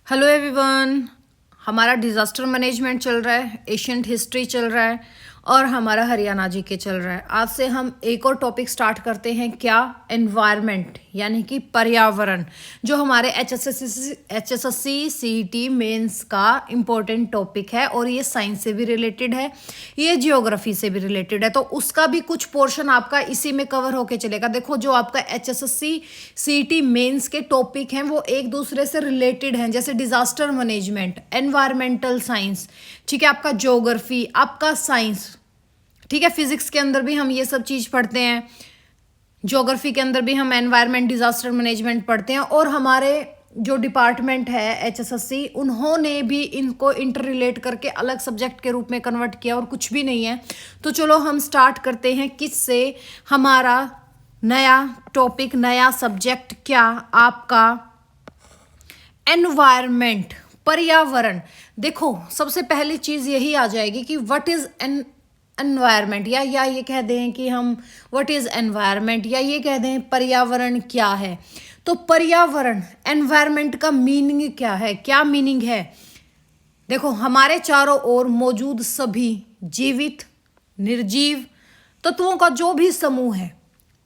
Hello everyone. हमारा disaster management चल रहा है, एशियंट हिस्ट्री चल रहा है और हमारा हरियाणा जी के चल रहा है। आज से हम एक और टॉपिक स्टार्ट करते हैं, क्या? एनवायरनमेंट यानी कि पर्यावरण, जो हमारे एचएसएससी सीईटी मेंस का इम्पोर्टेंट टॉपिक है और ये साइंस से भी रिलेटेड है, ये जियोग्राफी से भी रिलेटेड है, तो उसका भी कुछ पोर्शन आपका इसी में कवर होके चलेगा। देखो, जो आपका एचएसएससी सीईटी मेंस के टॉपिक हैं वो एक दूसरे से रिलेटेड हैं, जैसे डिजास्टर मैनेजमेंट, एनवायरमेंटल साइंस, ठीक है, आपका ज्योग्राफी, आपका साइंस, ठीक है, फिजिक्स के अंदर भी हम ये सब चीज पढ़ते हैं, ज्योग्राफी के अंदर भी हम एनवायरमेंट डिजास्टर मैनेजमेंट पढ़ते हैं। और हमारे जो डिपार्टमेंट है एचएसएससी, उन्होंने भी इनको इंटर रिलेट करके अलग सब्जेक्ट के रूप में कन्वर्ट किया और कुछ भी नहीं है। तो चलो हम स्टार्ट करते हैं किससे, हमारा नया टॉपिक, नया सब्जेक्ट क्या आपका, एनवायरमेंट, पर्यावरण। देखो, सबसे पहली चीज यही आ जाएगी कि व्हाट इज एनवायरमेंट, या ये कह दें कि हम व्हाट इज एनवायरमेंट, या ये कह दें पर्यावरण क्या है। तो पर्यावरण, एनवायरमेंट का मीनिंग क्या है, क्या मीनिंग है? देखो, हमारे चारों ओर मौजूद सभी जीवित, निर्जीव तत्वों का जो भी समूह है,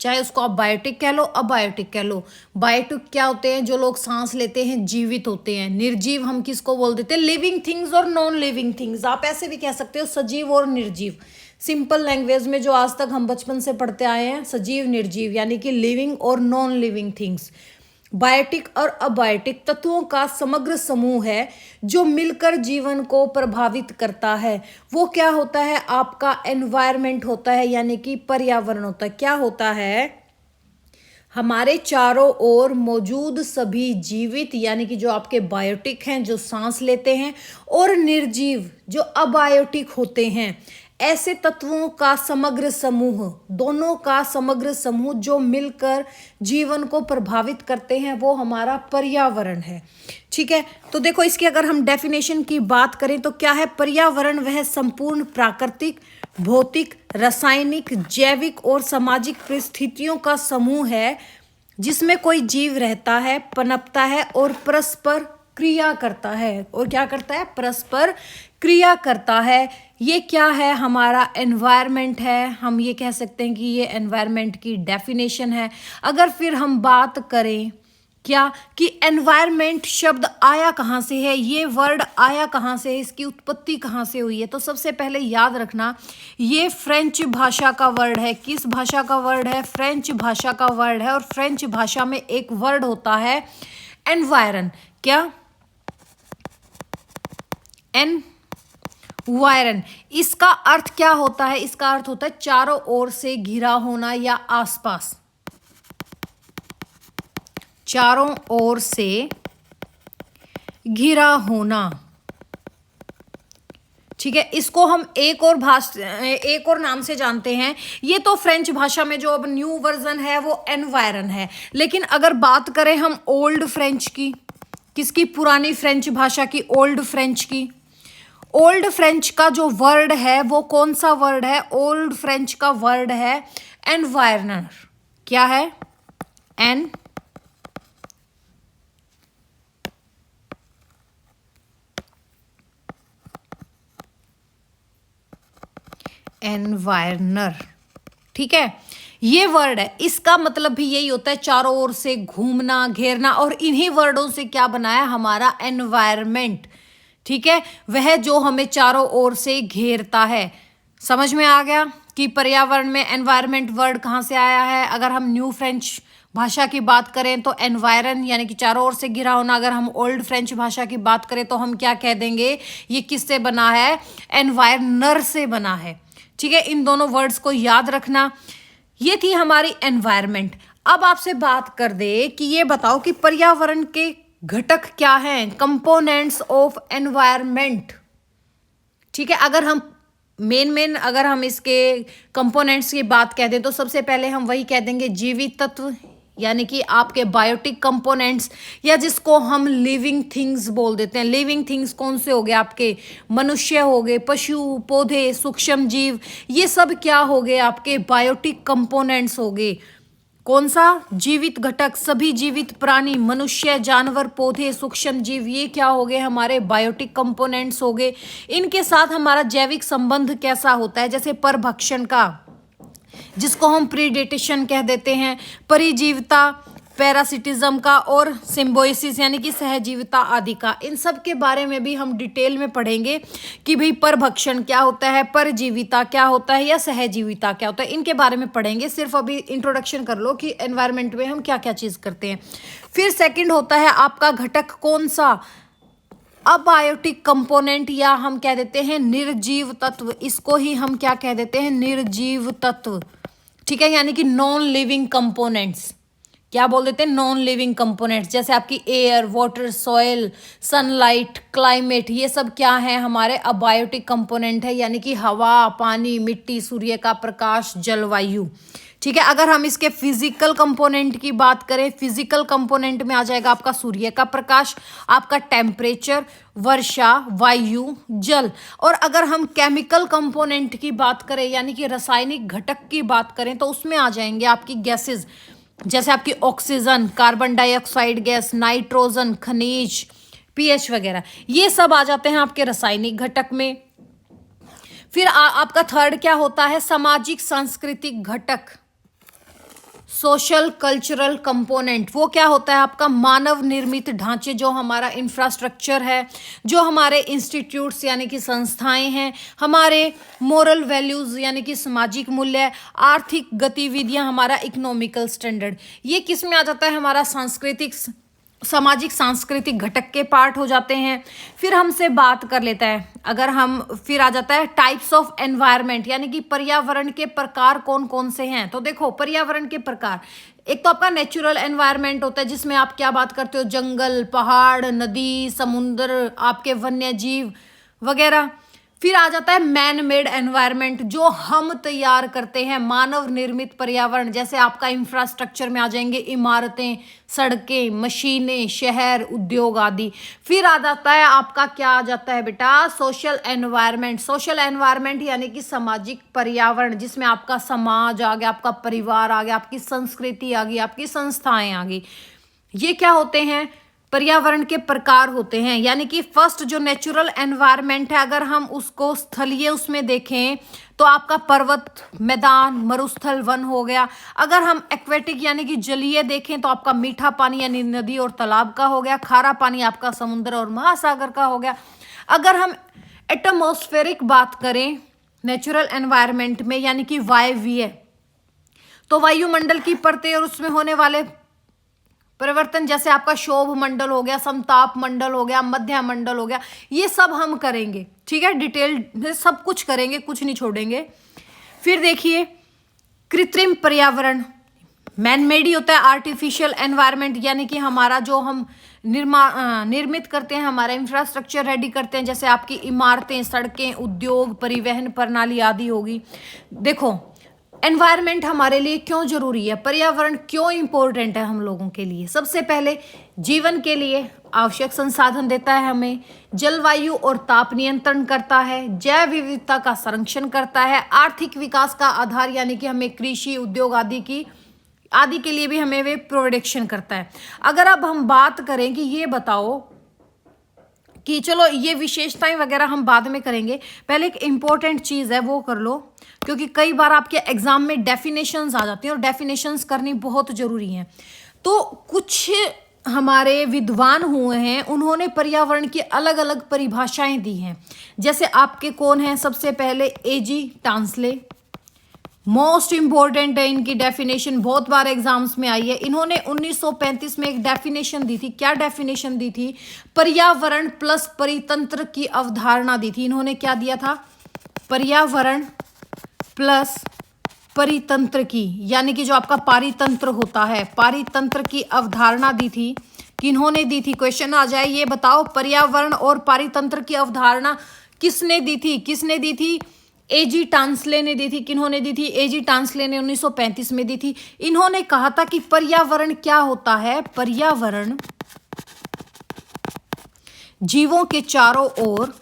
चाहे उसको आप बायोटिक कह लो, अबायोटिक कह लो। बायोटिक क्या होते हैं? जो लोग सांस लेते हैं, जीवित होते हैं। निर्जीव हम किसको बोल देते हैं? लिविंग थिंग्स और नॉन लिविंग थिंग्स। आप ऐसे भी कह सकते हो सजीव और निर्जीव। सिंपल लैंग्वेज में जो आज तक हम बचपन से पढ़ते आए हैं, सजीव निर्जीव यानी कि लिविंग और नॉन लिविंग थिंग्स। बायोटिक और अबायोटिक तत्वों का समग्र समूह है जो मिलकर जीवन को प्रभावित करता है। वो क्या होता है? आपका एनवायरनमेंट होता है, यानी कि पर्यावरण होता है। क्या होता है? हमारे चारों ओर मौजूद सभी जीवित, यानी कि जो आपके बायोटिक हैं, जो सांस लेते हैं, और निर्जीव जो अबायोटिक होते हैं, ऐसे तत्वों का समग्र समूह, दोनों का समग्र समूह जो मिलकर जीवन को प्रभावित करते हैं, वो हमारा पर्यावरण है। ठीक है, तो देखो, इसकी अगर हम डेफिनेशन की बात करें तो क्या है? पर्यावरण वह संपूर्ण प्राकृतिक, भौतिक, रासायनिक, जैविक और सामाजिक परिस्थितियों का समूह है जिसमें कोई जीव रहता है, पनपता है और परस्पर क्रिया करता है। और क्या करता है? परस्पर क्रिया करता है। ये क्या है? हमारा एनवायरनमेंट है। हम ये कह सकते हैं कि ये एनवायरनमेंट की डेफिनेशन है। अगर फिर हम बात करें क्या कि एनवायरनमेंट शब्द आया कहाँ से है, ये वर्ड आया कहाँ से है, इसकी उत्पत्ति कहाँ से हुई है, तो सबसे पहले याद रखना, ये फ्रेंच भाषा का वर्ड है। किस भाषा का वर्ड है? फ्रेंच भाषा का वर्ड है। और फ्रेंच भाषा में एक वर्ड होता है एनवायरन। क्या? एनवायरन। इसका अर्थ क्या होता है? इसका अर्थ होता है चारों ओर से घिरा होना या आसपास, चारों ओर से घिरा होना। ठीक है, इसको हम एक और नाम से जानते हैं। ये तो फ्रेंच भाषा में जो अब न्यू वर्जन है वो एनवायरन है। लेकिन अगर बात करें हम ओल्ड फ्रेंच की, किसकी? पुरानी फ्रेंच भाषा की, ओल्ड फ्रेंच की। ओल्ड फ्रेंच का जो वर्ड है वो कौन सा वर्ड है? ओल्ड फ्रेंच का वर्ड है एनवायरनर। क्या है? एनवायरनर। ठीक है, ये वर्ड है, इसका मतलब भी यही होता है चारों ओर से घूमना, घेरना। और इन्हीं वर्डों से क्या बनाया? हमारा एनवायरनमेंट। ठीक है, वह जो हमें चारों ओर से घेरता है। समझ में आ गया कि पर्यावरण में एनवायरनमेंट वर्ड कहाँ से आया है? अगर हम न्यू फ्रेंच भाषा की बात करें तो एनवायरन यानी कि चारों ओर से घिरा होना। अगर हम ओल्ड फ्रेंच भाषा की बात करें तो हम क्या कह देंगे? ये किससे बना है? एनवायरनर से बना है। ठीक है, इन दोनों वर्ड्स को याद रखना। ये थी हमारी एनवायरनमेंट। अब आपसे बात कर दे कि ये बताओ कि पर्यावरण के घटक क्या हैं, कंपोनेंट्स ऑफ एनवायरनमेंट। ठीक है, अगर हम अगर हम इसके कंपोनेंट्स की बात कह दें तो सबसे पहले हम वही कह देंगे, जीवित तत्व यानी कि आपके बायोटिक कंपोनेंट्स, या जिसको हम लिविंग थिंग्स बोल देते हैं। लिविंग थिंग्स कौन से हो गए? आपके मनुष्य हो गए, पशु, पौधे, सूक्ष्म जीव, ये सब क्या हो गए? आपके बायोटिक कंपोनेंट्स हो गए। कौन सा? जीवित घटक, सभी जीवित प्राणी, मनुष्य, जानवर, पौधे, सूक्ष्म जीव, ये क्या हो गए? हमारे बायोटिक कंपोनेंट्स हो गए। इनके साथ हमारा जैविक संबंध कैसा होता है? जैसे परभक्षण का, जिसको हम प्रीडेटेशन कह देते हैं, परिजीवता, पैरासिटिज्म का, और सिम्बोसिस यानी कि सहजीविता आदि का। इन सब के बारे में भी हम डिटेल में पढ़ेंगे कि भाई परभक्षण क्या होता है, परजीविता क्या होता है, या सहजीविता क्या होता है, इनके बारे में पढ़ेंगे। सिर्फ अभी इंट्रोडक्शन कर लो कि एनवायरनमेंट में हम क्या क्या चीज़ करते हैं। फिर सेकंड होता है आपका घटक कौन सा? अबायोटिक कंपोनेंट, या हम कह देते हैं निर्जीव तत्व। इसको ही हम क्या कह देते हैं? निर्जीव तत्व। ठीक है, यानी कि नॉन लिविंग कंपोनेंट्स। क्या बोल देते हैं? Non living components. जैसे आपकी air, water, soil, sunlight, climate, ये सब क्या है? हमारे अबायोटिक कंपोनेंट है, यानी कि हवा, पानी, मिट्टी, सूर्य का प्रकाश, जलवायु। ठीक है, अगर हम इसके फिजिकल कंपोनेंट की बात करें, फिजिकल कंपोनेंट में आ जाएगा आपका सूर्य का प्रकाश, आपका टेम्परेचर, वर्षा, वायु, जल। और अगर हम केमिकल कंपोनेंट की बात करें, यानी कि रासायनिक घटक की बात करें, तो उसमें आ जाएंगे आपकी गैसेस, जैसे आपकी oxygen, carbon dioxide gas, nitrogen, खनिज, पीएच वगैरह, ये सब आ जाते हैं आपके रासायनिक घटक में। फिर आपका थर्ड क्या होता है? सामाजिक सांस्कृतिक घटक, सोशल कल्चरल कंपोनेंट। वो क्या होता है? आपका मानव निर्मित ढांचे, जो हमारा इंफ्रास्ट्रक्चर है, जो हमारे इंस्टीट्यूट्स यानी कि संस्थाएं हैं, हमारे मोरल वैल्यूज यानी कि सामाजिक मूल्य, आर्थिक गतिविधियां, हमारा इकोनॉमिकल स्टैंडर्ड। ये किस में आ जाता है? हमारा सांस्कृतिक, सामाजिक सांस्कृतिक घटक के पार्ट हो जाते हैं। फिर हमसे बात कर लेता है, अगर हम, फिर आ जाता है टाइप्स ऑफ एनवायरनमेंट, यानी कि पर्यावरण के प्रकार कौन कौन से हैं। तो देखो, पर्यावरण के प्रकार, एक तो आपका नेचुरल एनवायरनमेंट होता है, जिसमें आप क्या बात करते हो? जंगल, पहाड़, नदी, समुद्र, आपके वन्य जीव वगैरह। फिर आ जाता है मैन मेड एनवायरनमेंट, जो हम तैयार करते हैं, मानव निर्मित पर्यावरण। जैसे आपका इंफ्रास्ट्रक्चर में आ जाएंगे इमारतें, सड़कें, मशीनें, शहर, उद्योग आदि। फिर आ जाता है आपका, क्या आ जाता है बेटा? Social environment. सोशल एनवायरनमेंट यानी कि सामाजिक पर्यावरण, जिसमें आपका समाज आ गया, आपका परिवार आ गया, आपकी संस्कृति आ गई, आपकी संस्थाएं आ गई। ये क्या होते हैं? पर्यावरण के प्रकार होते हैं। यानी कि फर्स्ट जो नेचुरल एनवायरनमेंट है, अगर हम उसको स्थलीय उसमें देखें, तो आपका पर्वत, मैदान, मरुस्थल, वन हो गया। अगर हम एक्वेटिक यानी कि जलीय देखें, तो आपका मीठा पानी यानी नदी और तालाब का हो गया। खारा पानी आपका समुद्र और महासागर का हो गया। अगर हम एटमॉस्फेरिक बात करें नेचुरल एनवायरनमेंट में, यानी कि वायवीय, तो वायुमंडल की परतें और उसमें होने वाले परिवर्तन, जैसे आपका शोभ मंडल हो गया, समताप मंडल हो गया, मध्य मंडल हो गया, ये सब हम करेंगे। ठीक है, डिटेल सब कुछ करेंगे, कुछ नहीं छोड़ेंगे। फिर देखिए कृत्रिम पर्यावरण, मैन मेड ही होता है, आर्टिफिशियल एनवायरनमेंट, यानी कि हमारा जो हम निर्मित करते हैं, हमारा इंफ्रास्ट्रक्चर रेडी करते हैं, जैसे आपकी इमारतें, सड़कें, उद्योग, परिवहन प्रणाली आदि होगी। देखो, एनवायरनमेंट हमारे लिए क्यों जरूरी है, पर्यावरण क्यों इंपॉर्टेंट है हम लोगों के लिए? सबसे पहले जीवन के लिए आवश्यक संसाधन देता है हमें, जलवायु और ताप नियंत्रण करता है, जैव विविधता का संरक्षण करता है, आर्थिक विकास का आधार यानी कि हमें कृषि, उद्योग आदि के लिए भी हमें वे प्रोटेक्शन करता है। अगर अब हम बात करें कि ये बताओ कि चलो ये विशेषताएं वगैरह हम बाद में करेंगे, पहले एक इंपॉर्टेंट चीज़ है वो कर लो, क्योंकि कई बार आपके एग्जाम में डेफिनेशंस आ जाती हैं और डेफिनेशंस करनी बहुत ज़रूरी हैं। तो कुछ हमारे विद्वान हुए हैं, उन्होंने पर्यावरण की अलग अलग परिभाषाएं दी हैं। जैसे आपके कौन है? सबसे पहले एजी टांसले, मोस्ट इंपॉर्टेंट है इनकी डेफिनेशन, बहुत बार एग्जाम्स में आई है। इन्होंने 1935 में एक डेफिनेशन दी थी। क्या डेफिनेशन दी थी? पर्यावरण प्लस परितंत्र की अवधारणा दी थी। इन्होंने क्या दिया था? पर्यावरण प्लस परितंत्र की, यानी कि जो आपका पारितंत्र होता है, पारितंत्र की अवधारणा दी थी। किन्होंने दी थी? क्वेश्चन आ जाए, ये बताओ पर्यावरण और पारितंत्र की अवधारणा किसने दी थी? किसने दी थी? एजी टांसले ने दी थी। किन्होंने दी थी? एजी टांसले ने 1935 में दी थी। इन्होंने कहा था कि पर्यावरण क्या होता है? पर्यावरण जीवों के चारों ओर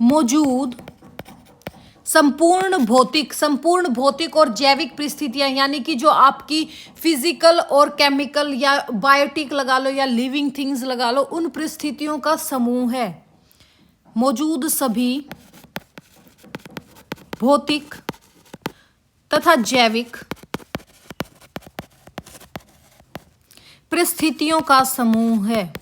मौजूद संपूर्ण भौतिक और जैविक परिस्थितियां, यानी कि जो आपकी फिजिकल और केमिकल या बायोटिक लगा लो या लिविंग थिंग्स लगा लो, उन परिस्थितियों का समूह है। मौजूद सभी भौतिक तथा जैविक परिस्थितियों का समूह है।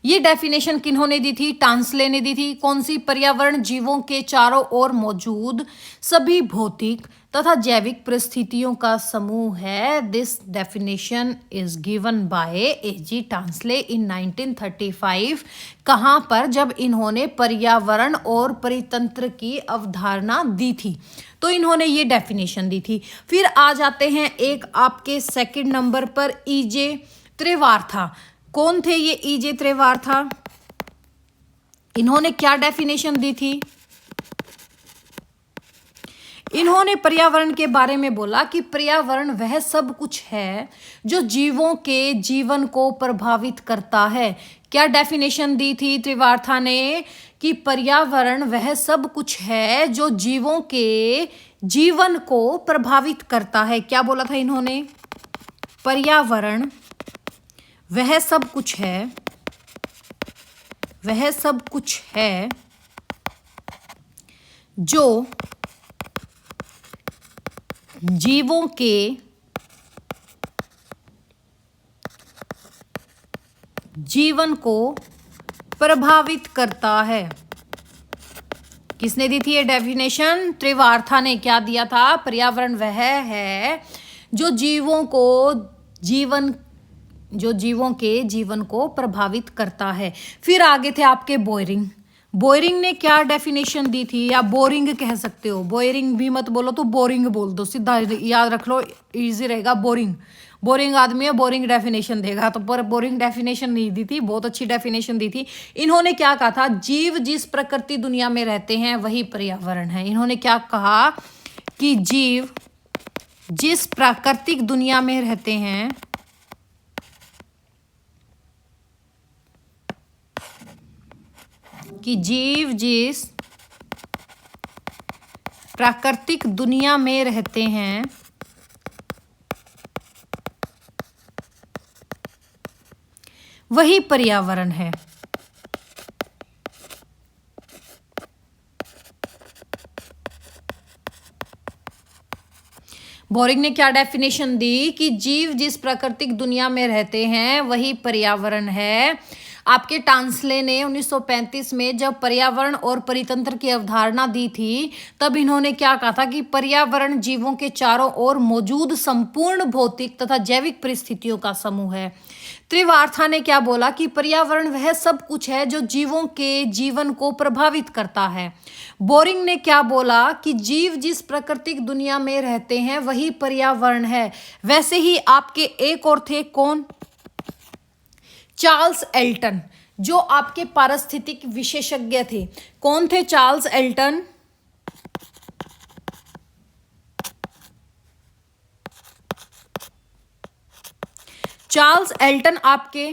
ये डेफिनेशन किन्होंने दी थी? टांसले ने दी थी। कौन सी? पर्यावरण जीवों के चारों ओर मौजूद सभी भौतिक तथा जैविक परिस्थितियों का समूह है। This definition is given by AG Tansley in 1935। कहाँ पर? जब इन्होंने पर्यावरण और परितंत्र की अवधारणा दी थी, तो इन्होंने ये डेफिनेशन दी थी। फिर आ जाते हैं एक आपके सेकंड नंबर पर ईजे त्रिवार्था। कौन थे ये ईजे त्रिवार्था? इन्होंने क्या डेफिनेशन दी थी? इन्होंने पर्यावरण के बारे में बोला कि पर्यावरण वह सब कुछ है जो जीवों के जीवन को प्रभावित करता है। क्या डेफिनेशन दी थी त्रिवार्था ने? कि पर्यावरण वह सब कुछ है जो जीवों के जीवन को प्रभावित करता है। क्या बोला था इन्होंने? पर्यावरण वह सब कुछ है, वह सब कुछ है जो जीवों के जीवन को प्रभावित करता है। किसने दी थी ये डेफिनेशन? त्रिवार्था ने। क्या दिया था? पर्यावरण वह है जो जीवों के जीवन को प्रभावित करता है। फिर आगे थे आपके बोयरिंग। बोयरिंग ने क्या डेफिनेशन दी थी? या बोरिंग कह सकते हो, बोयरिंग भी मत बोलो तो बोरिंग बोल दो, सीधा याद रख लो, इजी रहेगा। बोरिंग आदमी है, बोरिंग डेफिनेशन देगा। तो पर बोरिंग डेफिनेशन नहीं दी थी, बहुत अच्छी डेफिनेशन दी थी। इन्होंने क्या कहा था? जीव जिस प्रकृति दुनिया में रहते हैं वही पर्यावरण है। इन्होंने क्या कहा? कि जीव जिस प्राकृतिक दुनिया में रहते हैं कि जीव जिस प्राकृतिक दुनिया में रहते हैं वही पर्यावरण है। बोरिंग ने क्या डेफिनेशन दी? कि जीव जिस प्राकृतिक दुनिया में रहते हैं वही पर्यावरण है। आपके टांसले ने 1935 में जब पर्यावरण और परितंत्र की अवधारणा दी थी, तब इन्होंने क्या कहा था? कि पर्यावरण जीवों के चारों ओर मौजूद संपूर्ण भौतिक तथा जैविक परिस्थितियों का समूह है। त्रिवार्था ने क्या बोला? कि पर्यावरण वह सब कुछ है जो जीवों के जीवन को प्रभावित करता है। बोरिंग ने क्या बोला? कि जीव जिस प्राकृतिक दुनिया में रहते हैं वही पर्यावरण है। वैसे ही आपके एक और थे, कौन? चार्ल्स एल्टन, जो आपके पारिस्थितिक विशेषज्ञ थे। कौन थे चार्ल्स एल्टन? चार्ल्स एल्टन आपके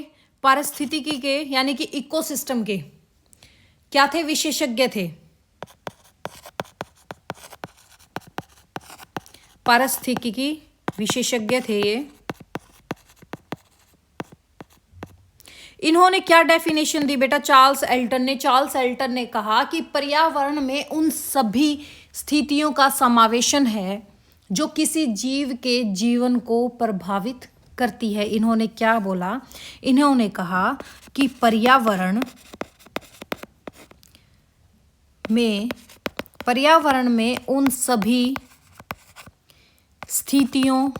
पारिस्थितिकी के यानी कि इकोसिस्टम के क्या थे? विशेषज्ञ थे। पारिस्थितिकी विशेषज्ञ थे ये। इन्होंने क्या डेफिनेशन दी बेटा? चार्ल्स एल्टन ने कहा कि पर्यावरण में उन सभी स्थितियों का समावेशन है जो किसी जीव के जीवन को प्रभावित करती है। इन्होंने क्या बोला? इन्होंने कहा कि पर्यावरण में उन सभी स्थितियों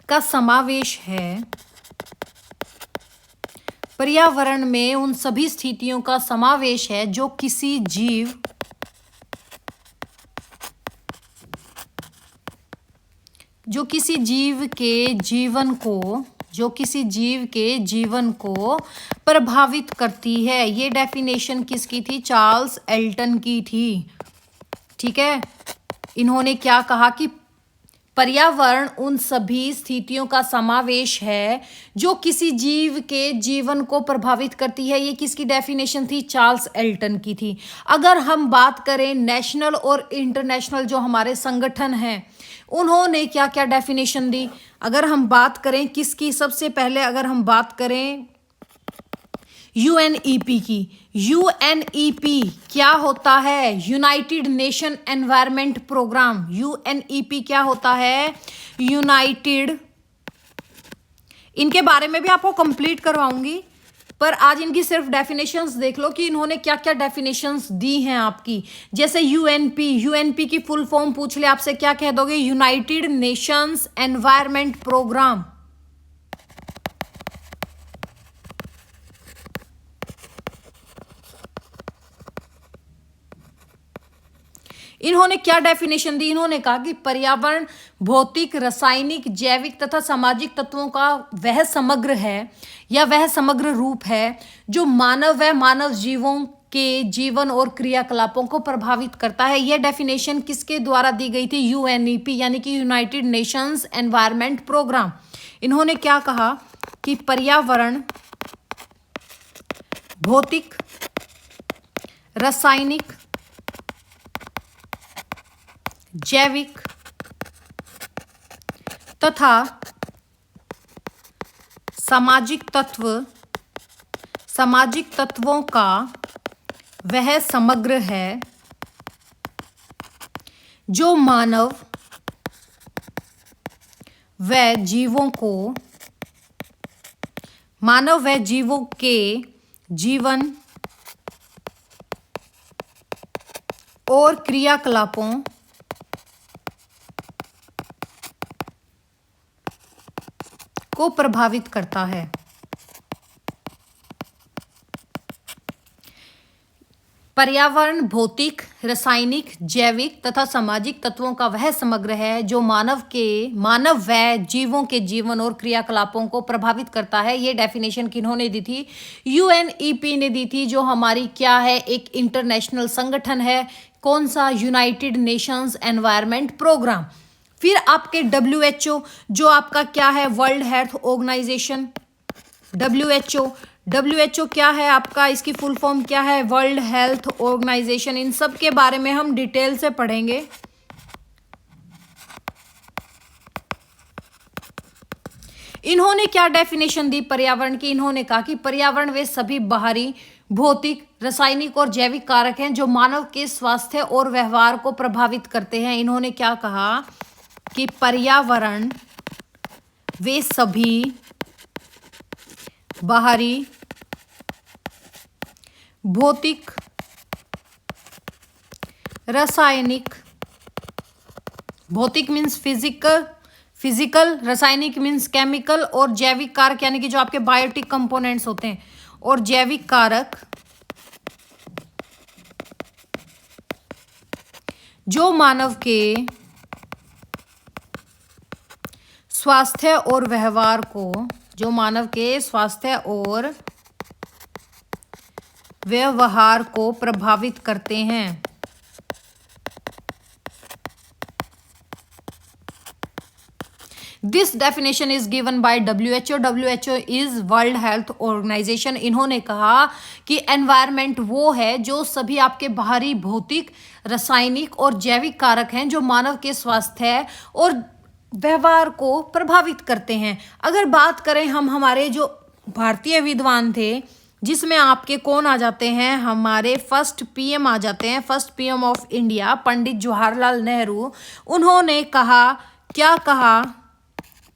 का समावेश है। पर्यावरण में उन सभी स्थितियों का समावेश है जो किसी जीव के जीवन को प्रभावित करती है। ये डेफिनेशन किसकी थी? चार्ल्स एल्टन की थी। ठीक है। इन्होंने क्या कहा? कि पर्यावरण उन सभी स्थितियों का समावेश है जो किसी जीव के जीवन को प्रभावित करती है। ये किसकी डेफिनेशन थी? चार्ल्स एल्टन की थी। अगर हम बात करें नेशनल और इंटरनेशनल जो हमारे संगठन हैं, उन्होंने क्या क्या डेफिनेशन दी? अगर हम बात करें किसकी, सबसे पहले अगर हम बात करें यूएनईपी की। यूएनईपी क्या होता है? United Nation Environment Programme. UNEP क्या होता है? यूनाइटेड, इनके बारे में भी आपको कंप्लीट करवाऊंगी, पर आज इनकी सिर्फ डेफिनेशंस देख लो कि इन्होंने क्या क्या डेफिनेशंस दी हैं आपकी। जैसे यूएनपी की फुल फॉर्म पूछ ले आपसे, क्या कह दोगे? United Nations Environment Programme. इन्होंने क्या डेफिनेशन दी? इन्होंने कहा कि पर्यावरण भौतिक, रासायनिक, जैविक तथा सामाजिक तत्वों का वह समग्र है या वह समग्र रूप है जो मानव व मानव जीवों के जीवन और क्रियाकलापों को प्रभावित करता है। यह डेफिनेशन किसके द्वारा दी गई थी? यूएनईपी यानी कि यूनाइटेड नेशंस एनवायरनमेंट प्रोग्राम। इन्होंने क्या कहा कि पर्यावरण भौतिक, रासायनिक, जैविक तथा सामाजिक तत्वों का वह समग्र है जो मानव व जीवों के जीवन और क्रियाकलापों को प्रभावित करता है। पर्यावरण भौतिक, रासायनिक, जैविक तथा सामाजिक तत्वों का वह समग्र है जो मानव व जीवों के जीवन और क्रियाकलापों को प्रभावित करता है। ये डेफिनेशन किन्होंने दी थी? यूएनईपी ने दी थी, जो हमारी क्या है? एक इंटरनेशनल संगठन है। कौन सा? United Nations Environment Programme. फिर आपके डब्ल्यूएचओ, जो आपका क्या है? World Health organisation. डब्ल्यूएचओ क्या है आपका? इसकी फुल फॉर्म क्या है? World Health organisation. इन सब के बारे में हम डिटेल से पढ़ेंगे। इन्होंने क्या डेफिनेशन दी पर्यावरण की? इन्होंने कहा कि पर्यावरण वे सभी बाहरी भौतिक, रासायनिक और जैविक कारक हैं जो मानव के स्वास्थ्य और व्यवहार को प्रभावित करते हैं। इन्होंने क्या कहा कि पर्यावरण वे सभी बाहरी भौतिक, रासायनिक, भौतिक मीन्स फिजिकल, रासायनिक मीन्स केमिकल, और जैविक कारक यानी कि जो आपके बायोटिक कंपोनेंट्स होते हैं, और जैविक कारक जो मानव के स्वास्थ्य और व्यवहार को प्रभावित करते हैं। This definition is given by WHO. WHO is World Health Organisation. इन्होंने कहा कि एनवायरनमेंट वो है जो सभी आपके बाहरी भौतिक, रासायनिक और जैविक कारक हैं जो मानव के स्वास्थ्य और व्यवहार को प्रभावित करते हैं। अगर बात करें हम हमारे जो भारतीय विद्वान थे, जिसमें आपके कौन आ जाते हैं? हमारे फर्स्ट पीएम आ जाते हैं, first PM of India Pandit Jawaharlal Nehru. उन्होंने कहा, क्या कहा?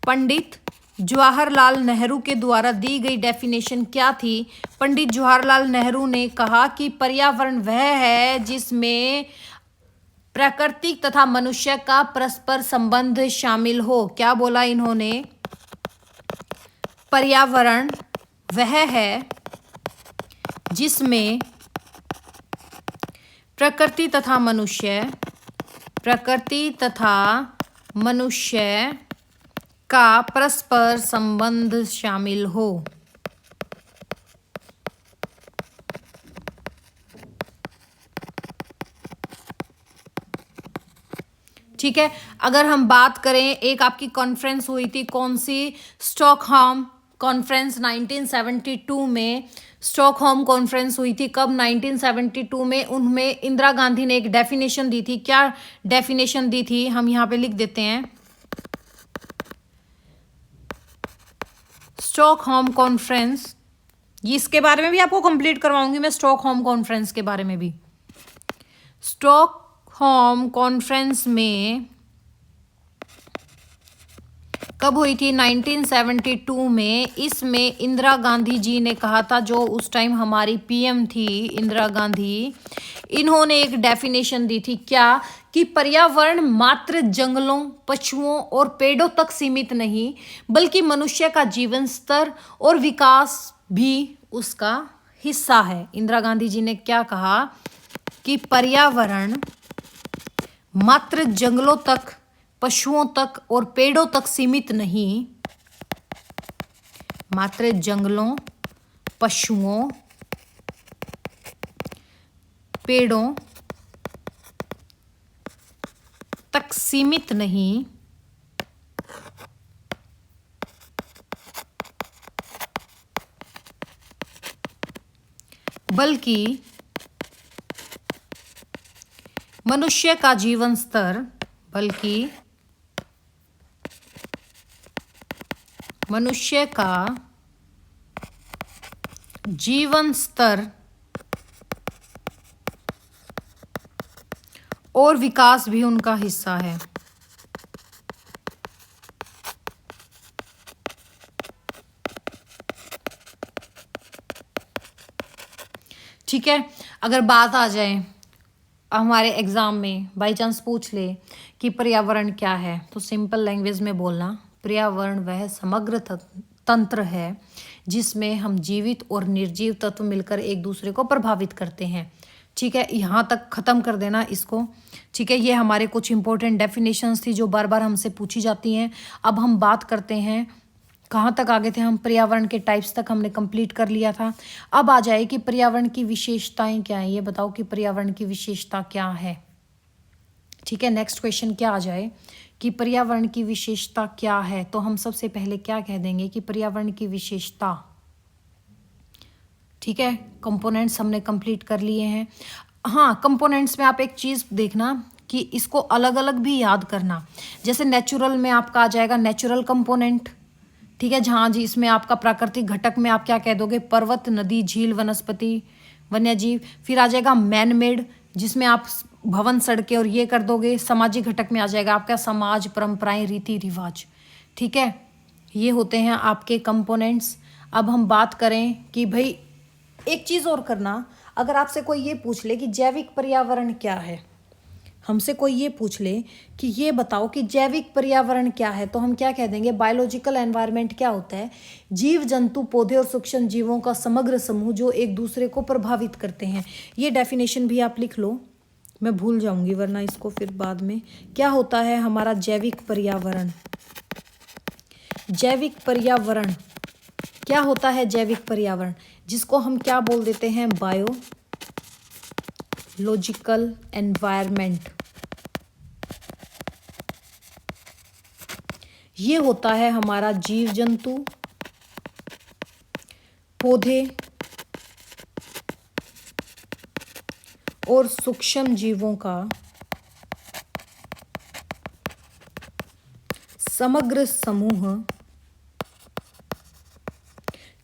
पंडित जवाहरलाल नेहरू के द्वारा दी गई डेफिनेशन क्या थी? पंडित जवाहरलाल नेहरू ने कहा कि पर्यावरण वह है जिसमें प्रकृति तथा मनुष्य का परस्पर संबंध शामिल हो। क्या बोला इन्होंने? पर्यावरण वह है जिसमें प्रकृति तथा मनुष्य का परस्पर संबंध शामिल हो। ठीक है। अगर हम बात करें, एक आपकी कॉन्फ्रेंस हुई थी, कौन सी, स्टॉकहोम कॉन्फ्रेंस 1972 में। स्टॉकहोम कॉन्फ्रेंस हुई थी कब, 1972 में। उनमें इंदिरा गांधी ने एक डेफिनेशन दी थी। क्या डेफिनेशन दी थी, हम यहाँ पे लिख देते हैं, स्टॉकहोम कॉन्फ्रेंस। इसके बारे में भी आपको कंप्लीट करवाऊंगी मैं, स्टॉकहोम कॉन्फ्रेंस के बारे में भी। स्टॉकहोम कॉन्फ्रेंस में कब हुई थी, 1972 में। इसमें इंदिरा गांधी जी ने कहा था, जो उस टाइम हमारी पीएम थी इंदिरा गांधी, इन्होंने एक डेफिनेशन दी थी। क्या, कि पर्यावरण मात्र जंगलों, पशुओं और पेड़ों तक सीमित नहीं, बल्कि मनुष्य का जीवन स्तर और विकास भी उसका हिस्सा है। इंदिरा गांधी जी ने क्या कहा, कि पर्यावरण मात्र जंगलों तक, पशुओं तक और पेड़ों तक सीमित नहीं, मात्र जंगलों, पशुओं, पेड़ों तक सीमित नहीं, बल्कि मनुष्य का जीवन स्तर, बल्कि मनुष्य का जीवन स्तर और विकास भी उनका हिस्सा है। ठीक है। अगर बात आ जाए हमारे एग्जाम में, बाई चांस पूछ ले कि पर्यावरण क्या है, तो सिंपल लैंग्वेज में बोलना, पर्यावरण वह समग्र तंत्र है जिसमें हम जीवित और निर्जीव तत्व मिलकर एक दूसरे को प्रभावित करते हैं। ठीक है, यहाँ तक ख़त्म कर देना इसको। ठीक है, ये हमारे कुछ इंपॉर्टेंट डेफिनेशंस थी जो बार बार हमसे पूछी जाती हैं। अब हम बात करते हैं, कहाँ तक आगे थे हम, पर्यावरण के टाइप्स तक हमने कंप्लीट कर लिया था। अब आ जाए कि पर्यावरण की विशेषताएं क्या है, ये बताओ कि पर्यावरण की विशेषता क्या है। ठीक है, नेक्स्ट क्वेश्चन क्या आ जाए कि पर्यावरण की विशेषता क्या है, तो हम सबसे पहले क्या कह देंगे कि पर्यावरण की विशेषता। ठीक है, कंपोनेंट्स हमने कंप्लीट कर लिए हैं। हाँ, कंपोनेंट्स में आप एक चीज़ देखना कि इसको अलग अलग भी याद करना। जैसे नेचुरल में आपका आ जाएगा नेचुरल कंपोनेंट। ठीक है, जहाँ जी इसमें आपका प्राकृतिक घटक में आप क्या कह दोगे, पर्वत, नदी, झील, वनस्पति, वन्यजीव। फिर आ जाएगा मैन मेड, जिसमें आप भवन, सड़कें और ये कर दोगे। सामाजिक घटक में आ जाएगा आपका समाज, परंपराएं, रीति रिवाज। ठीक है, ये होते हैं आपके कंपोनेंट्स। अब हम बात करें कि भाई एक चीज़ और करना, अगर आपसे कोई ये पूछ ले कि जैविक पर्यावरण क्या है, हमसे कोई ये पूछ ले कि ये बताओ कि जैविक पर्यावरण क्या है, तो हम क्या कह देंगे, बायोलॉजिकल एनवायरनमेंट क्या होता है, जीव जंतु, पौधे और सूक्ष्म जीवों का समग्र समूह जो एक दूसरे को प्रभावित करते हैं। ये डेफिनेशन भी आप लिख लो, मैं भूल जाऊंगी वरना इसको फिर बाद में। क्या होता है हमारा जैविक पर्यावरण, जैविक पर्यावरण क्या होता है, जैविक पर्यावरण जिसको हम क्या बोल देते हैं, बायोलॉजिकल एनवायरनमेंट। ये होता है हमारा जीव जंतु, पौधे और सूक्ष्म जीवों का समग्र समूह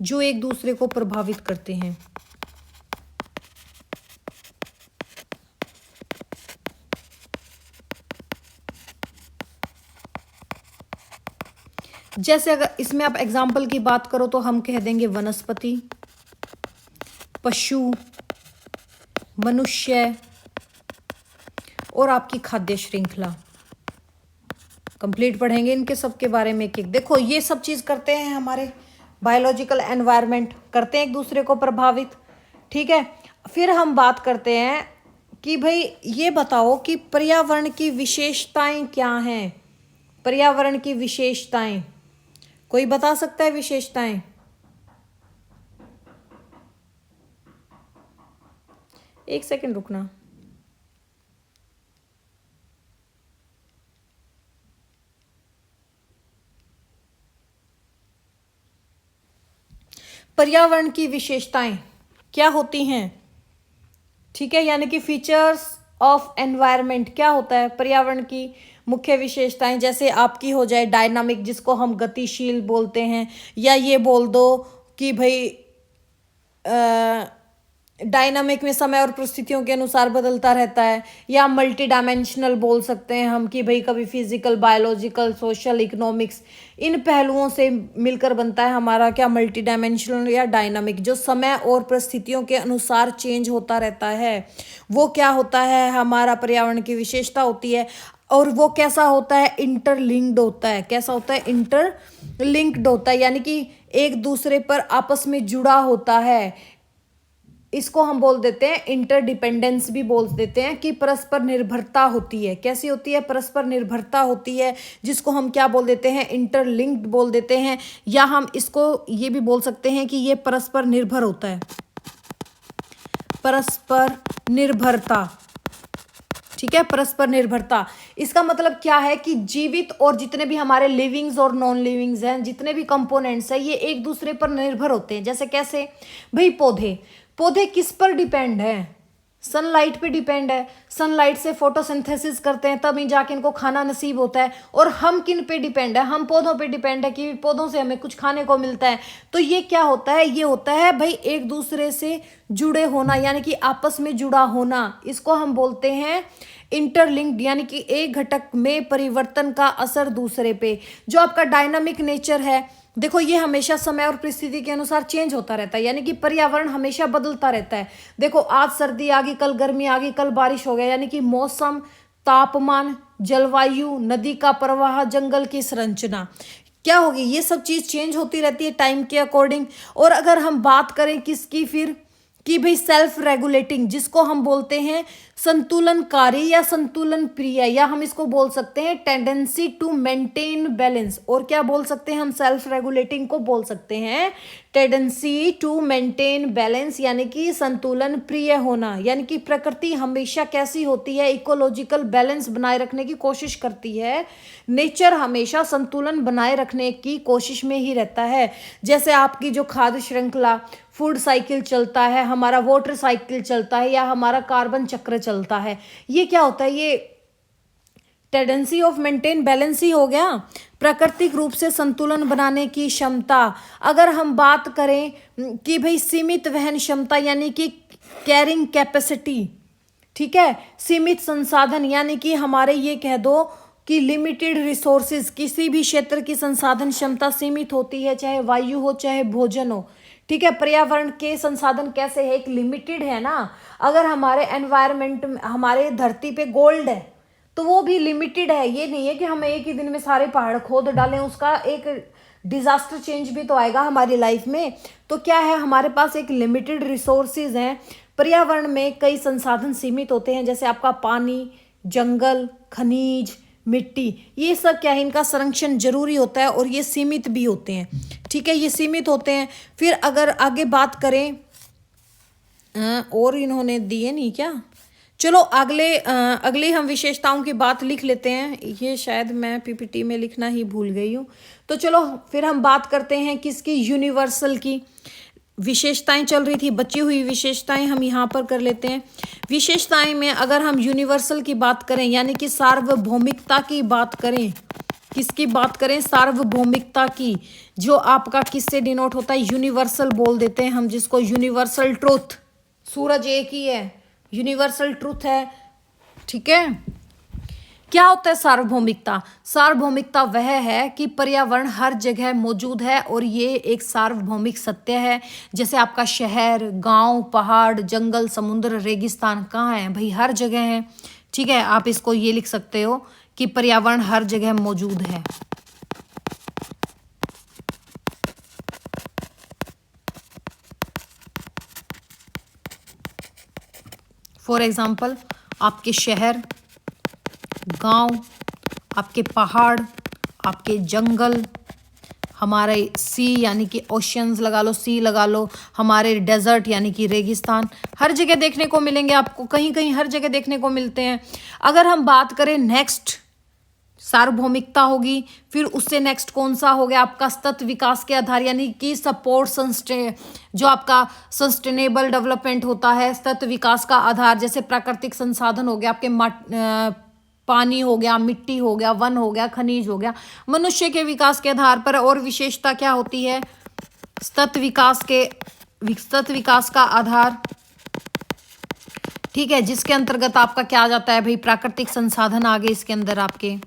जो एक दूसरे को प्रभावित करते हैं। जैसे अगर इसमें आप एग्जाम्पल की बात करो तो हम कह देंगे वनस्पति, पशु, मनुष्य और आपकी खाद्य श्रृंखला। कंप्लीट पढ़ेंगे इनके सब के बारे में एक एक। देखो ये सब चीज़ करते हैं हमारे बायोलॉजिकल एनवायरनमेंट, करते हैं एक दूसरे को प्रभावित। ठीक है, फिर हम बात करते हैं कि भाई ये बताओ कि पर्यावरण की विशेषताएं क्या हैं, पर्यावरण की विशेषताएं कोई बता सकता है विशेषताएं। एक सेकंड रुकना। पर्यावरण की विशेषताएं क्या होती हैं, ठीक है, यानी कि फीचर्स ऑफ एनवायरनमेंट क्या होता है, पर्यावरण की मुख्य विशेषताएं। जैसे आपकी हो जाए डायनामिक, जिसको हम गतिशील बोलते हैं, या ये बोल दो कि भाई डायनामिक में समय और परिस्थितियों के अनुसार बदलता रहता है, या मल्टी डायमेंशनल बोल सकते हैं हम कि भाई कभी फिजिकल, बायोलॉजिकल, सोशल, इकोनॉमिक्स, इन पहलुओं से मिलकर बनता है हमारा क्या, मल्टी डायमेंशनल या डायनामिक। जो समय और परिस्थितियों के अनुसार चेंज होता रहता है वो क्या होता है, हमारा पर्यावरण की विशेषता होती है। और वो कैसा होता है, इंटरलिंक्ड होता है। कैसा होता है, इंटरलिंक्ड होता है, यानी कि एक दूसरे पर आपस में जुड़ा होता है। इसको हम बोल देते हैं इंटरडिपेंडेंस भी बोल देते हैं, कि परस्पर निर्भरता होती है। कैसी होती है, परस्पर निर्भरता होती है, जिसको हम क्या बोल देते हैं, इंटरलिंक्ड बोल देते हैं। या हम इसको ये भी बोल सकते हैं कि ये परस्पर निर्भर होता है, परस्पर निर्भरता, ठीक है, परस्पर निर्भरता। इसका मतलब क्या है कि जीवित और जितने भी हमारे लिविंग्स और नॉन लिविंग्स हैं, जितने भी कंपोनेंट्स हैं, ये एक दूसरे पर निर्भर होते हैं। जैसे कैसे भाई, पौधे पौधे किस पर डिपेंड है, सनलाइट पे डिपेंड है। सनलाइट से फोटोसिंथेसिस करते हैं, तभी जाके इनको खाना नसीब होता है। और हम किन पे डिपेंड है, हम पौधों पे डिपेंड है कि पौधों से हमें कुछ खाने को मिलता है। तो ये क्या होता है, ये होता है भाई एक दूसरे से जुड़े होना, यानी कि आपस में जुड़ा होना। इसको हम बोलते हैं इंटरलिंक्ड, यानी कि एक घटक में परिवर्तन का असर दूसरे पे। जो आपका डायनामिक नेचर है, देखो ये हमेशा समय और परिस्थिति के अनुसार चेंज होता रहता है, यानी कि पर्यावरण हमेशा बदलता रहता है। देखो आज सर्दी आ गई, कल गर्मी आ गई, कल बारिश हो गया, यानी कि मौसम, तापमान, जलवायु, नदी का प्रवाह, जंगल की संरचना क्या होगी, ये सब चीज चेंज होती रहती है टाइम के अकॉर्डिंग। और अगर हम बात करें किसकी, फिर कि भाई सेल्फ रेगुलेटिंग, जिसको हम बोलते हैं संतुलनकारी या संतुलन प्रिय, या हम इसको बोल सकते हैं टेंडेंसी टू मेंटेन बैलेंस। और क्या बोल सकते हैं हम, सेल्फ रेगुलेटिंग को बोल सकते हैं टेंडेंसी टू मेंटेन बैलेंस, यानी कि संतुलन प्रिय होना। यानी कि प्रकृति हमेशा कैसी होती है, इकोलॉजिकल बैलेंस बनाए रखने की कोशिश करती है। नेचर हमेशा संतुलन बनाए रखने की कोशिश में ही रहता है। जैसे आपकी जो खाद्य श्रृंखला, फूड साइकिल चलता है, हमारा वाटर साइकिल चलता है, या हमारा कार्बन चक्र चलता है, ये क्या होता है, ये टेंडेंसी ऑफ मेंटेन बैलेंस ही हो गया, प्राकृतिक रूप से संतुलन बनाने की क्षमता। अगर हम बात करें कि भाई सीमित वहन क्षमता, यानी कि कैरिंग कैपेसिटी, ठीक है, सीमित संसाधन, यानी कि हमारे ये कह दो कि लिमिटेड रिसोर्सेज, किसी भी क्षेत्र की संसाधन क्षमता सीमित होती है, चाहे वायु हो चाहे भोजन हो, ठीक है। पर्यावरण के संसाधन कैसे है, एक लिमिटेड है ना। अगर हमारे एनवायरनमेंट में, हमारे धरती पे गोल्ड है तो वो भी लिमिटेड है। ये नहीं है कि हम एक ही दिन में सारे पहाड़ खोद डालें, उसका एक डिजास्टर चेंज भी तो आएगा हमारी लाइफ में। तो क्या है, हमारे पास एक लिमिटेड रिसोर्सेज हैं। पर्यावरण में कई संसाधन सीमित होते हैं, जैसे आपका पानी, जंगल, खनिज, मिट्टी, ये सब क्या है, इनका संरक्षण जरूरी होता है और ये सीमित भी होते हैं, ठीक है, ये सीमित होते हैं। फिर अगर आगे बात करें, और इन्होंने दिए नहीं क्या, चलो अगले हम विशेषताओं की बात लिख लेते हैं। ये शायद मैं पीपीटी में लिखना ही भूल गई हूँ। तो चलो फिर हम बात करते हैं किसकी, यूनिवर्सल की। विशेषताएं चल रही थी, बची हुई विशेषताएं हम यहाँ पर कर लेते हैं। विशेषताएं में अगर हम यूनिवर्सल की बात करें, यानी कि सार्वभौमिकता की बात करें, किसकी बात करें, सार्वभौमिकता की, जो आपका किससे डिनोट होता है, यूनिवर्सल बोल देते हैं हम जिसको, यूनिवर्सल ट्रूथ। सूरज एक ही है, यूनिवर्सल ट्रूथ है, ठीक है। क्या होता है सार्वभौमिकता, सार्वभौमिकता वह है कि पर्यावरण हर जगह मौजूद है और ये एक सार्वभौमिक सत्य है। जैसे आपका शहर, गांव, पहाड़, जंगल, समुद्र, रेगिस्तान कहाँ है भाई, हर जगह है, ठीक है। आप इसको ये लिख सकते हो कि पर्यावरण हर जगह मौजूद है। फॉर एग्जाम्पल, आपके शहर, गांव, आपके पहाड़, आपके जंगल, हमारे सी यानी कि ओशियंस लगा लो, सी लगा लो, हमारे डेजर्ट यानी कि रेगिस्तान, हर जगह देखने को मिलेंगे आपको, कहीं कहीं हर जगह देखने को मिलते हैं। अगर हम बात करें नेक्स्ट सार्वभौमिकता होगी। फिर उससे नेक्स्ट कौन सा हो गया आपका सतत विकास के आधार, यानी कि जो आपका सस्टेनेबल डेवलपमेंट होता है, सतत विकास का आधार, जैसे प्राकृतिक संसाधन हो गया आपके पानी हो गया, मिट्टी हो गया, वन हो गया, खनिज हो गया। मनुष्य के विकास के आधार पर और विशेषता क्या होती है, सतत विकास का आधार, ठीक है, जिसके अंतर्गत आपका क्या आ जाता है भाई, प्राकृतिक संसाधन आ गए इसके अंदर आपके।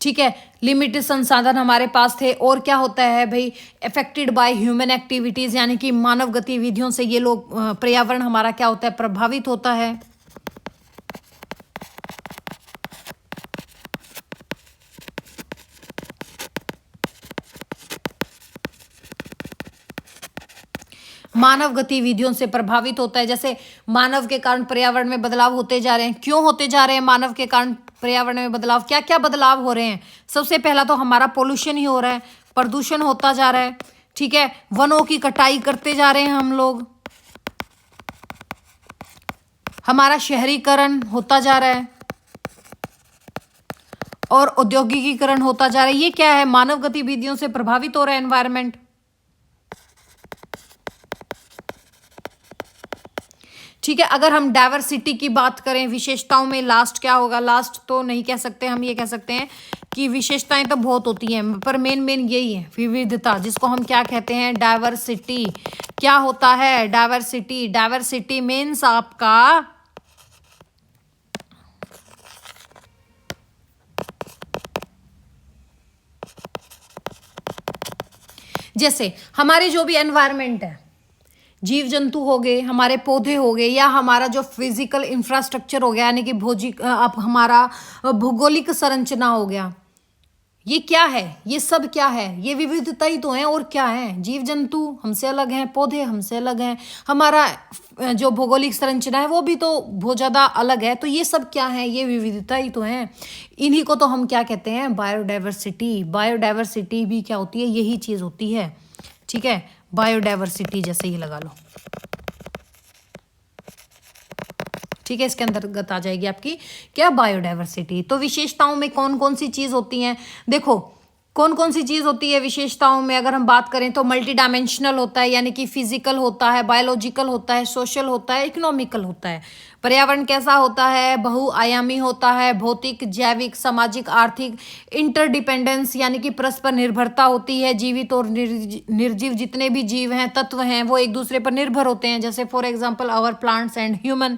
ठीक है, लिमिटेड संसाधन हमारे पास थे। और क्या होता है भाई, अफेक्टेड बाय ह्यूमन एक्टिविटीज, यानी कि मानव गतिविधियों से ये लोग पर्यावरण हमारा क्या होता है, प्रभावित होता है। मानव गतिविधियों से प्रभावित होता है। जैसे मानव के कारण पर्यावरण में बदलाव होते जा रहे हैं। क्यों होते जा रहे हैं मानव के कारण पर्यावरण में बदलाव, क्या क्या बदलाव हो रहे हैं? सबसे पहला तो हमारा पोल्यूशन ही हो रहा है, प्रदूषण होता जा रहा है। ठीक है, वनों की कटाई करते जा रहे हैं हम लोग, हमारा शहरीकरण होता जा रहा है और औद्योगिकीकरण होता जा रहा है। ये क्या है, मानव गतिविधियों से प्रभावित हो रहा है एनवायरमेंट। ठीक है, अगर हम डाइवर्सिटी की बात करें, विशेषताओं में लास्ट क्या होगा, लास्ट तो नहीं कह सकते, हम ये कह सकते हैं कि विशेषताएं तो बहुत होती हैं, पर मेन यही है विविधता, जिसको हम क्या कहते हैं, डाइवर्सिटी। क्या होता है डाइवर्सिटी? डाइवर्सिटी मीन्स आपका जैसे हमारे जो भी एनवायरमेंट है, जीव जंतु हो गए, हमारे पौधे हो गए, या हमारा जो फिजिकल इंफ्रास्ट्रक्चर हो गया, यानी कि हमारा भौगोलिक संरचना हो गया, ये क्या है, ये सब क्या है, ये विविधता ही तो है। और क्या है, जीव जंतु हमसे अलग हैं, पौधे हमसे अलग हैं, हमारा जो भौगोलिक संरचना है वो भी तो बहुत ज़्यादा अलग है। तो ये सब क्या है, ये विविधता ही तो है। इन्हीं को तो हम क्या कहते हैं, बायोडाइवर्सिटी। बायोडाइवर्सिटी भी क्या होती है, यही चीज़ होती है। ठीक है, बायोडाइवर्सिटी जैसे ही लगा लो। ठीक है, इसके अंतर्गत आ जाएगी आपकी क्या, बायोडाइवर्सिटी। तो विशेषताओं में कौन कौन सी चीज होती हैं, देखो कौन कौन सी चीज होती है विशेषताओं में। अगर हम बात करें तो मल्टी डायमेंशनल होता है, यानी कि फिजिकल होता है, बायोलॉजिकल होता है, सोशल होता है, इकोनॉमिकल होता है। पर्यावरण कैसा होता है, बहुआयामी होता है, भौतिक, जैविक, सामाजिक, आर्थिक, इंटरडिपेंडेंस, यानी कि परस्पर निर्भरता होती है। जीवित और निर्जीव जितने भी जीव हैं, तत्व हैं, वो एक दूसरे पर निर्भर होते हैं, जैसे for example our plants and human.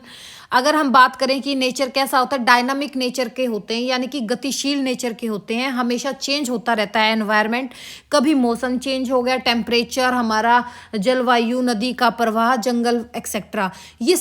अगर हम बात करें कि नेचर कैसा होता है, डायनामिक नेचर के होते हैं, यानी कि गतिशील नेचर के होते हैं, हमेशा चेंज होता रहता है एनवायरनमेंट। कभी मौसम चेंज हो गया, टेम्परेचर, हमारा जलवायु, नदी का प्रवाह, जंगल एक्सेट्रा, ये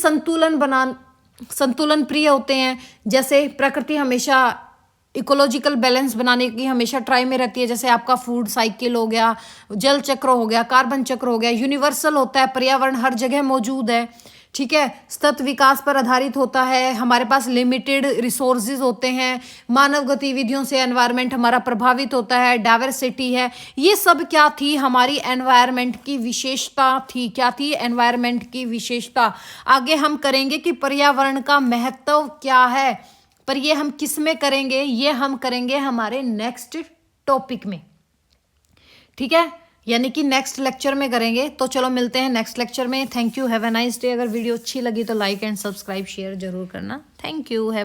संतुलन प्रिय होते हैं। जैसे प्रकृति हमेशा इकोलॉजिकल बैलेंस बनाने की हमेशा ट्राई में रहती है, जैसे आपका फूड साइकिल हो गया, जल चक्र हो गया, कार्बन चक्र हो गया, यूनिवर्सल होता है, पर्यावरण हर जगह मौजूद है। ठीक है, सतत विकास पर आधारित होता है, हमारे पास लिमिटेड रिसोर्सेज होते हैं, मानव गतिविधियों से एनवायरनमेंट हमारा प्रभावित होता है, डाइवर्सिटी है। ये सब क्या थी, हमारी एनवायरनमेंट की विशेषता थी। क्या थी, एनवायरनमेंट की विशेषता। आगे हम करेंगे कि पर्यावरण का महत्व क्या है, पर ये हम किस में करेंगे, ये हम करेंगे हमारे नेक्स्ट टॉपिक में। ठीक है, यानी कि नेक्स्ट लेक्चर में करेंगे। तो चलो मिलते हैं नेक्स्ट लेक्चर में। Thank you, have a nice day. अगर वीडियो अच्छी लगी तो लाइक एंड सब्सक्राइब शेयर जरूर करना। Thank you.